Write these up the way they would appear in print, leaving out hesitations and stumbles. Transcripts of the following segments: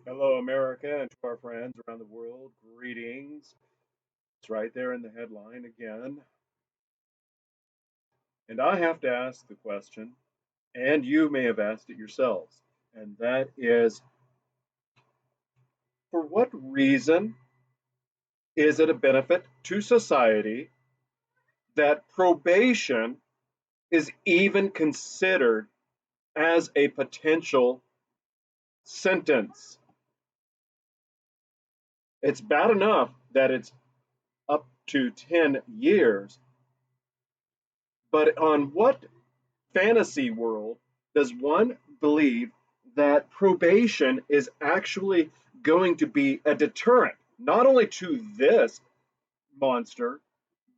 Hello, America, and to our friends around the world, greetings. It's right there in the headline again. And I have to ask the question, and you may have asked it yourselves, and that is for what reason is it a benefit to society that probation is even considered as a potential sentence? It's bad enough that it's up to 10 years, but on what fantasy world does one believe that probation is actually going to be a deterrent, not only to this monster,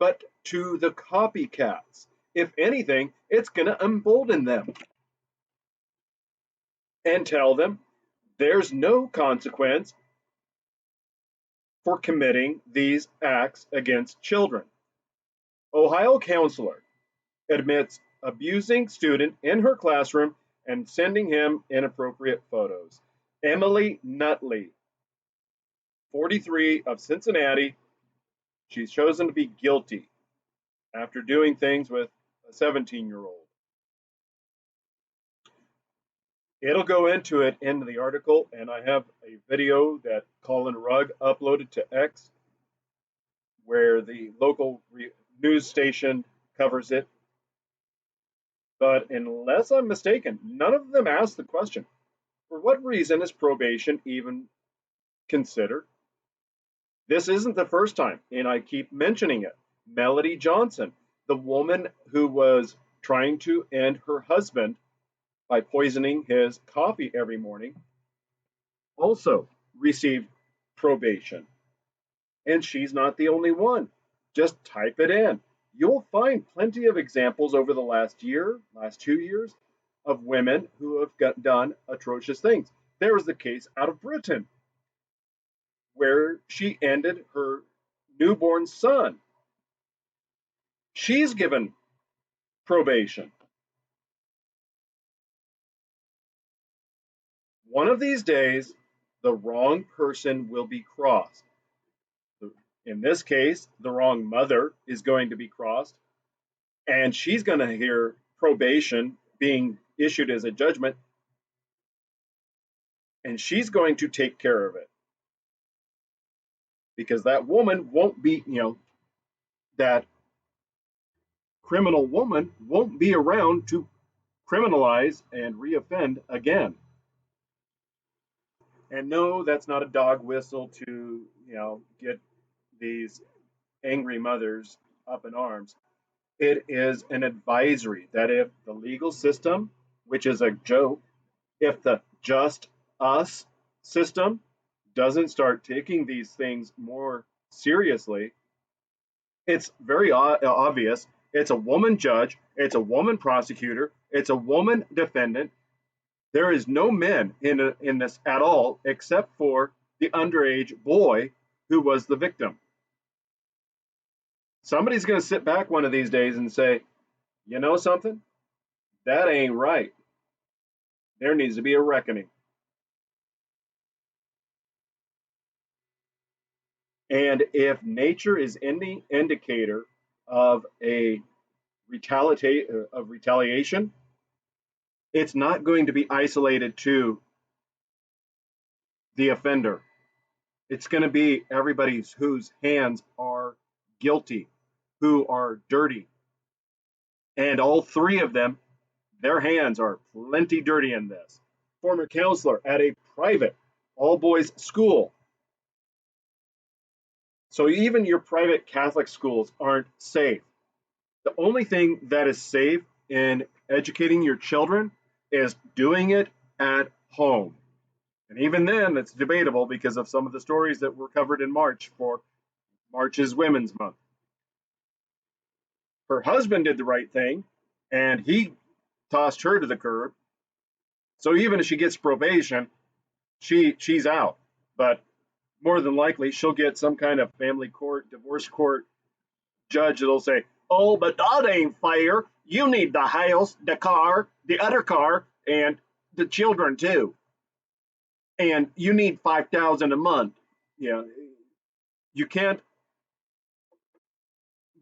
but to the copycats? If anything, it's going to embolden them and tell them there's no consequence for committing these acts against children. Ohio counselor admits abusing student in her classroom and sending him inappropriate photos. Emily Nutley, 43, of Cincinnati, she's chosen to be guilty after doing things with a 17-year-old. It'll go into it in the article, and I have a video that Collin Rugg uploaded to X where the local news station covers it. But unless I'm mistaken, none of them asked the question, for what reason is probation even considered? This isn't the first time, and I keep mentioning it. Melody Johnson, the woman who was trying to end her husband by poisoning his coffee every morning, also received probation. And she's not the only one. Just type it in. You'll find plenty of examples over the last 2 years, of women who have done atrocious things. There was the case out of Britain where she ended her newborn son. She's given probation. One of these days, the wrong person will be crossed. In this case, the wrong mother is going to be crossed, and she's going to hear probation being issued as a judgment, and she's going to take care of it because that woman won't be, that criminal woman won't be around to criminalize and reoffend again. And no, that's not a dog whistle to, get these angry mothers up in arms. It is an advisory that if the legal system, which is a joke, if the just us system doesn't start taking these things more seriously, it's very obvious. It's a woman judge, it's a woman prosecutor, it's a woman defendant. There is no men in this at all, except for the underage boy who was the victim. Somebody's going to sit back one of these days and say, you know something? That ain't right. There needs to be a reckoning. And if nature is any indicator of a retaliation, it's not going to be isolated to the offender. It's going to be everybody whose hands are guilty, who are dirty. And all three of them, their hands are plenty dirty in this. Former counselor at a private all boys school. So even your private Catholic schools aren't safe. The only thing that is safe in educating your children is doing it at home. And even then, it's debatable because of some of the stories that were covered in March for March's Women's Month. Her husband did the right thing, and he tossed her to the curb. So even if she gets probation, she's out. But more than likely, she'll get some kind of family court, divorce court judge that'll say, "Oh, but that ain't fair. You need the house, the car, the other car, and the children too." and you need 5,000 a month. You know, you can't.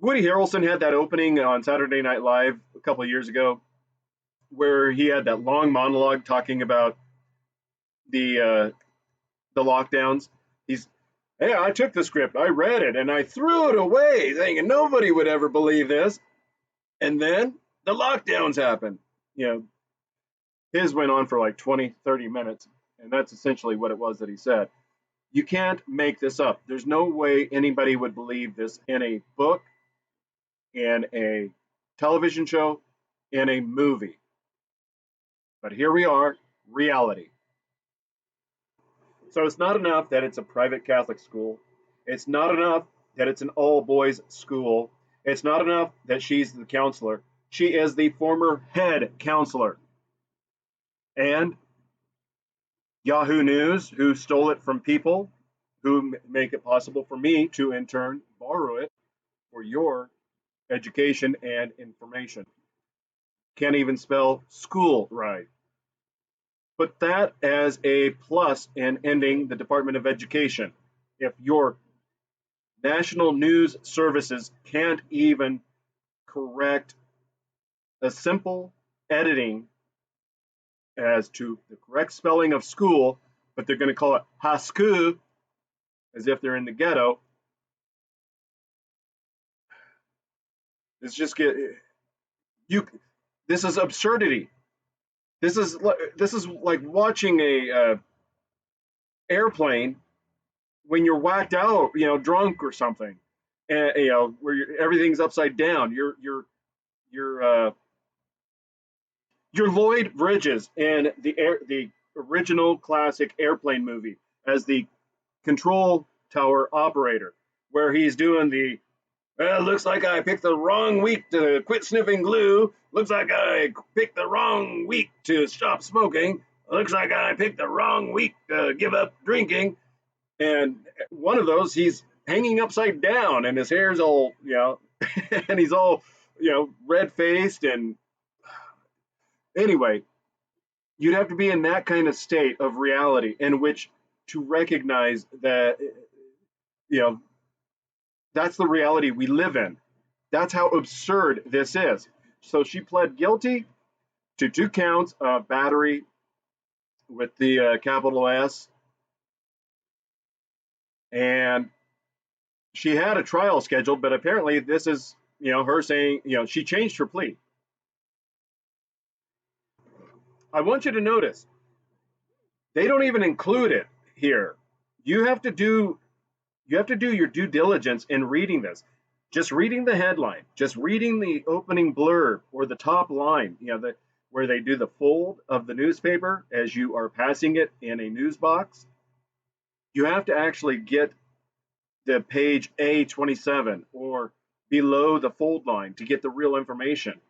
Woody Harrelson had that opening on Saturday Night Live a couple of years ago, where he had that long monologue talking about the uh, the lockdowns. He's, hey, I took the script, I read it, and I threw it away, thinking nobody would ever believe this. And then the lockdowns happened. You know, his went on for like 20, 30 minutes, and that's essentially what it was that he said. You can't make this up. There's no way anybody would believe this in a book, in a television show, in a movie. But here we are, reality. So it's not enough that it's a private Catholic school. It's not enough that it's an all boys school. It's not enough that she's the counselor. She is the former head counselor. And Yahoo News, who stole it from people who make it possible for me to, in turn, borrow it for your education and information. Can't even spell school right. Put that as a plus in ending the Department of Education. If your national news services can't even correct a simple editing as to the correct spelling of school, but they're going to call it high school as if they're in the ghetto. It's just get you. This is absurdity. This is like watching a airplane when you're whacked out, drunk or something, and where everything's upside down. You're you're Lloyd Bridges in the original classic airplane movie as the control tower operator, where he's doing the looks like I picked the wrong week to quit sniffing glue. Looks like I picked the wrong week to stop smoking. Looks like I picked the wrong week to give up drinking. And one of those, he's hanging upside down, and his hair's all, and he's all, red faced. And anyway, you'd have to be in that kind of state of reality in which to recognize that, you know, that's the reality we live in. That's how absurd this is. So she pled guilty to 2 counts of battery with the capital S, and she had a trial scheduled, but apparently this is, her saying, she changed her plea. I want you to notice they don't even include it here. You have to do your due diligence in reading this. Just reading the headline, just reading the opening blurb or the top line, where they do the fold of the newspaper as you are passing it in a news box. You have to actually get the page A27 or below the fold line to get the real information.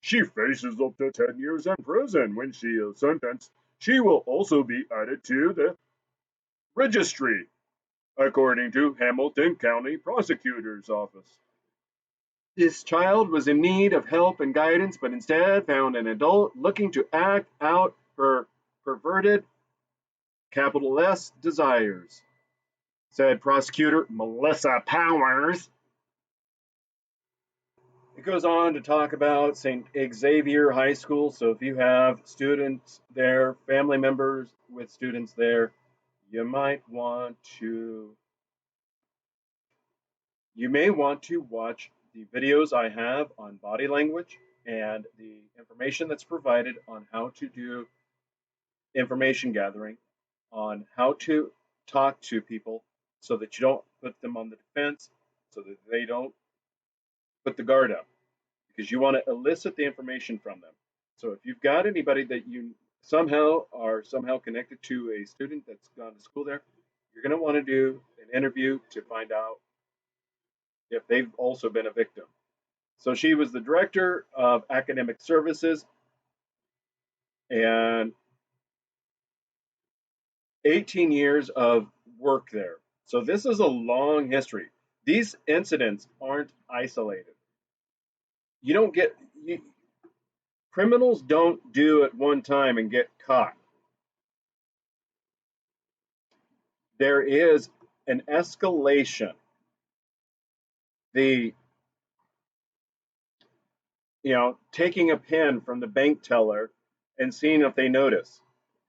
She faces up to 10 years in prison when she is sentenced. She will also be added to the registry, according to Hamilton County Prosecutor's Office. This child was in need of help and guidance, but instead found an adult looking to act out her perverted, capital S, desires, said Prosecutor Melissa Powers. It goes on to talk about St. Xavier High School. So if you have students there, family members with students there, you may want to watch the videos I have on body language and the information that's provided on how to do information gathering, on how to talk to people so that you don't put them on the defense, so that they don't put the guard up, because you want to elicit the information from them. So if you've got anybody that you somehow connected to a student that's gone to school there, you're going to want to do an interview to find out if they've also been a victim. So she was the director of academic services and 18 years of work there. So this is a long history. These incidents aren't isolated. You don't get criminals don't do it one time and get caught. there is an escalation. The taking a pen from the bank teller and seeing if they notice.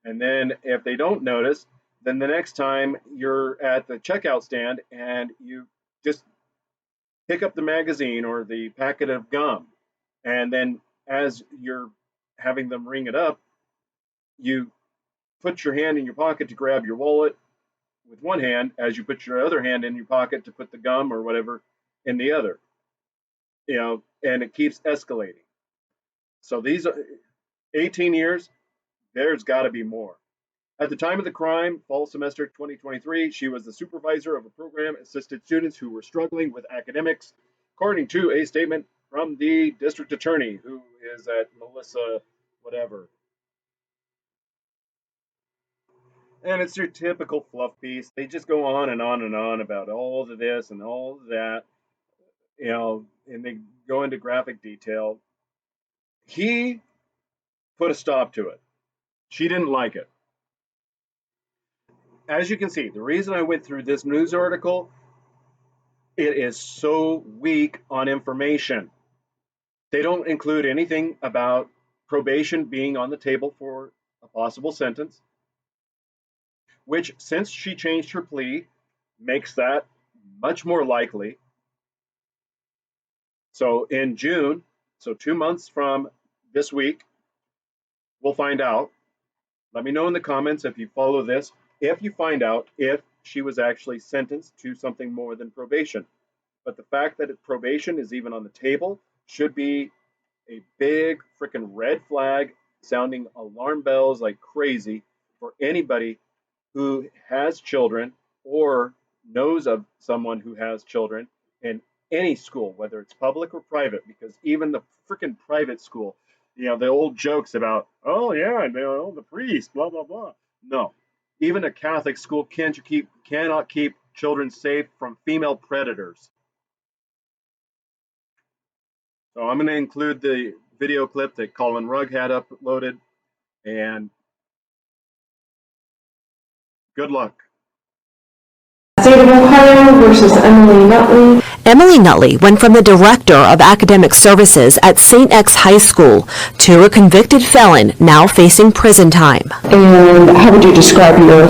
And then if they don't notice, then the next time you're at the checkout stand and you just pick up the magazine or the packet of gum. And then as you're having them ring it up, you put your hand in your pocket to grab your wallet with one hand as you put your other hand in your pocket to put the gum or whatever in the other. And it keeps escalating. So these are 18 years, there's got to be more. At the time of the crime, fall semester 2023, she was the supervisor of a program assisted students who were struggling with academics, according to a statement from the district attorney, who is at Melissa whatever. And it's your typical fluff piece. They just go on and on and on about all of this and all of that, and they go into graphic detail. He put a stop to it. She didn't like it. As you can see, the reason I went through this news article, it is so weak on information. They don't include anything about probation being on the table for a possible sentence, which, since she changed her plea, makes that much more likely. So in June, so 2 months from this week, we'll find out. Let me know in the comments if you follow this, if you find out if she was actually sentenced to something more than probation. But the fact that probation is even on the table should be a big freaking red flag, sounding alarm bells like crazy for anybody who has children or knows of someone who has children in any school, whether it's public or private, because even the freaking private school, the old jokes about, oh yeah, the priest, blah blah blah. No, even a Catholic school cannot keep children safe from female predators. So I'm going to include the video clip that Collin Rugg had uploaded, and good luck. State of Ohio versus Emily Nutley. Emily Nutley went from the Director of Academic Services at St. X High School to a convicted felon now facing prison time. And how would you describe your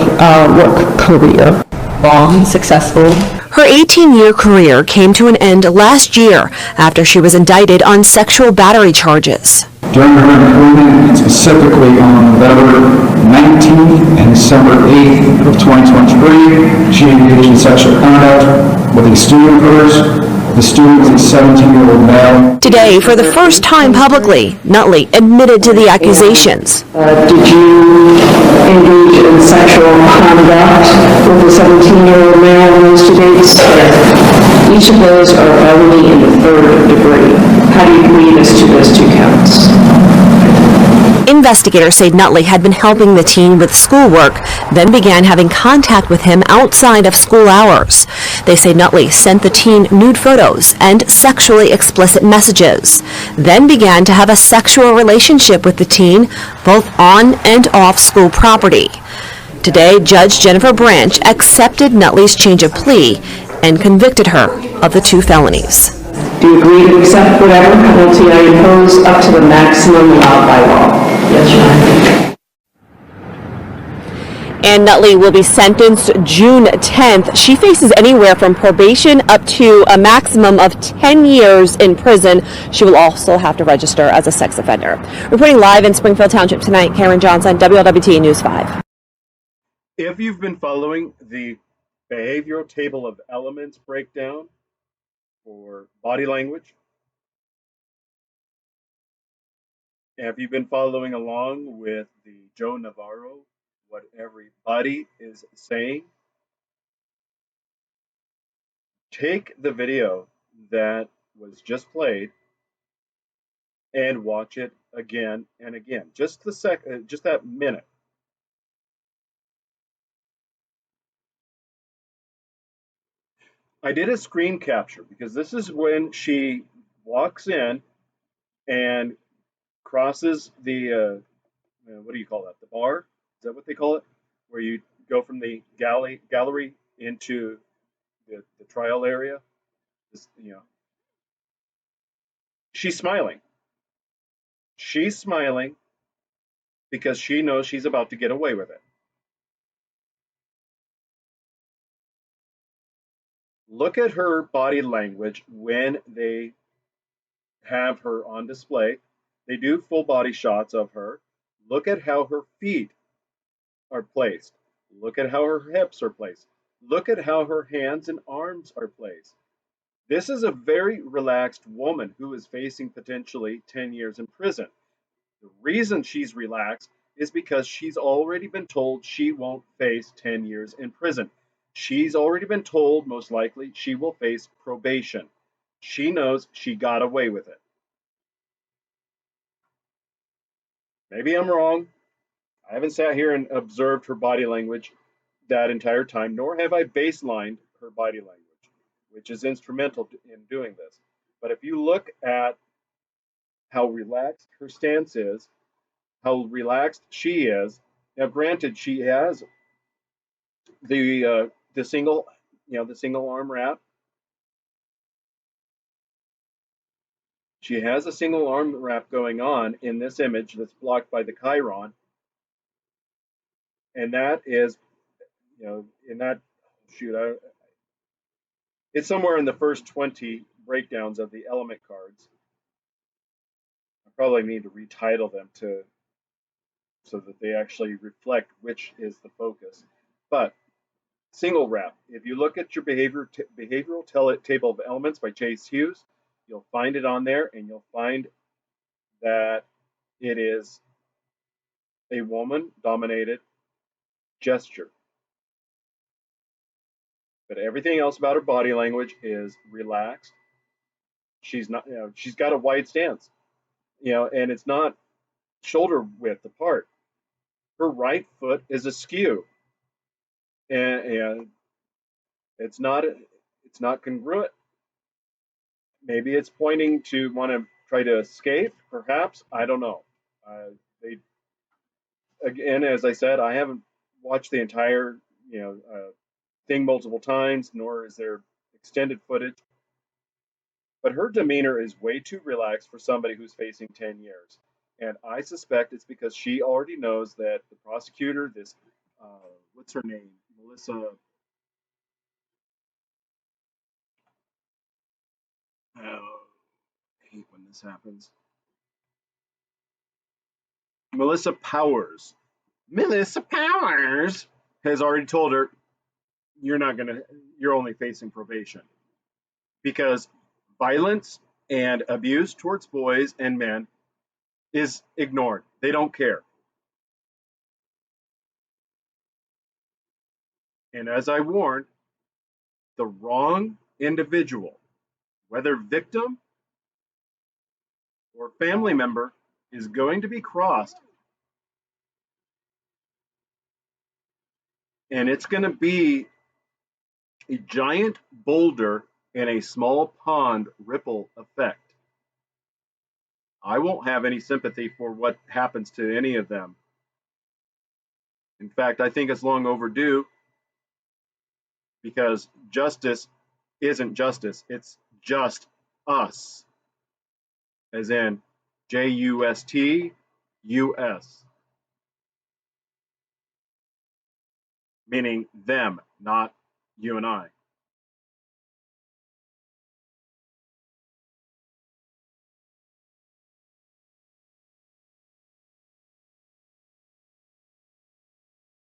work career? Long, successful. Her 18-year career came to an end last year after she was indicted on sexual battery charges. During her employment, specifically on November 19th and December 8th of 2023, she engaged in sexual conduct with a student of hers. The student was a 17-year-old male. Today, for the first time publicly, Nutley admitted to the accusations. Did you engage in sexual conduct with a 17-year-old male on those two dates? Each of those are felony in the third degree. How do you plead as to those two counts? Investigators say Nutley had been helping the teen with schoolwork, then began having contact with him outside of school hours. They say Nutley sent the teen nude photos and sexually explicit messages, then began to have a sexual relationship with the teen, both on and off school property. Today, Judge Jennifer Branch accepted Nutley's change of plea and convicted her of the two felonies. Do you agree to accept whatever penalty I impose up to the maximum allowed by law? Yes, Your Honor. And Nutley will be sentenced June 10th. She faces anywhere from probation up to a maximum of 10 years in prison. She will also have to register as a sex offender. Reporting live in Springfield Township tonight, Karen Johnson, WLWT News 5. If you've been following the behavioral table of elements breakdown for body language, have you been following along with the Joe Navarro, what everybody is saying? Take the video that was just played and watch it again and again. Just that minute. I did a screen capture because this is when she walks in and crosses the what do you call that? The bar? Is that what they call it? Where you go from the gas gallery into the trial area. She's smiling. She's smiling because she knows she's about to get away with it. Look at her body language when they have her on display. They do full body shots of her. Look at how her feet are placed. Look at how her hips are placed. Look at how her hands and arms are placed. This is a very relaxed woman who is facing potentially 10 years in prison. The reason she's relaxed is because she's already been told she won't face 10 years in prison. She's already been told, most likely, she will face probation. She knows she got away with it. Maybe I'm wrong. I haven't sat here and observed her body language that entire time, nor have I baselined her body language, which is instrumental in doing this. But if you look at how relaxed her stance is, how relaxed she is, now granted, she has the single, the single arm wrap. She has a single arm wrap going on in this image that's blocked by the chyron, and that is, in that it's somewhere in the first 20 breakdowns of the element cards. I probably need to retitle them so that they actually reflect which is the focus. But single wrap, if you look at your behavioral table of elements by Chase Hughes, you'll find it on there, and you'll find that it is a woman-dominated gesture. But everything else about her body language is relaxed. She's not, she's got a wide stance, and it's not shoulder width apart. Her right foot is askew, and it's not congruent. Maybe it's pointing to want to try to escape, perhaps. I don't know. They Again, as I said, I haven't watched the entire thing multiple times, nor is there extended footage. But her demeanor is way too relaxed for somebody who's facing 10 years. And I suspect it's because she already knows that the prosecutor, what's her name? Melissa. Oh, I hate when this happens. Melissa Powers. Melissa Powers has already told her, you're only facing probation. Because violence and abuse towards boys and men is ignored. They don't care. And as I warned, the wrong individual, whether victim or family member, is going to be crossed. And it's going to be a giant boulder in a small pond ripple effect. I won't have any sympathy for what happens to any of them. In fact, I think it's long overdue, because justice isn't justice, it's just us, as in JUSTUS, meaning them, not you and I.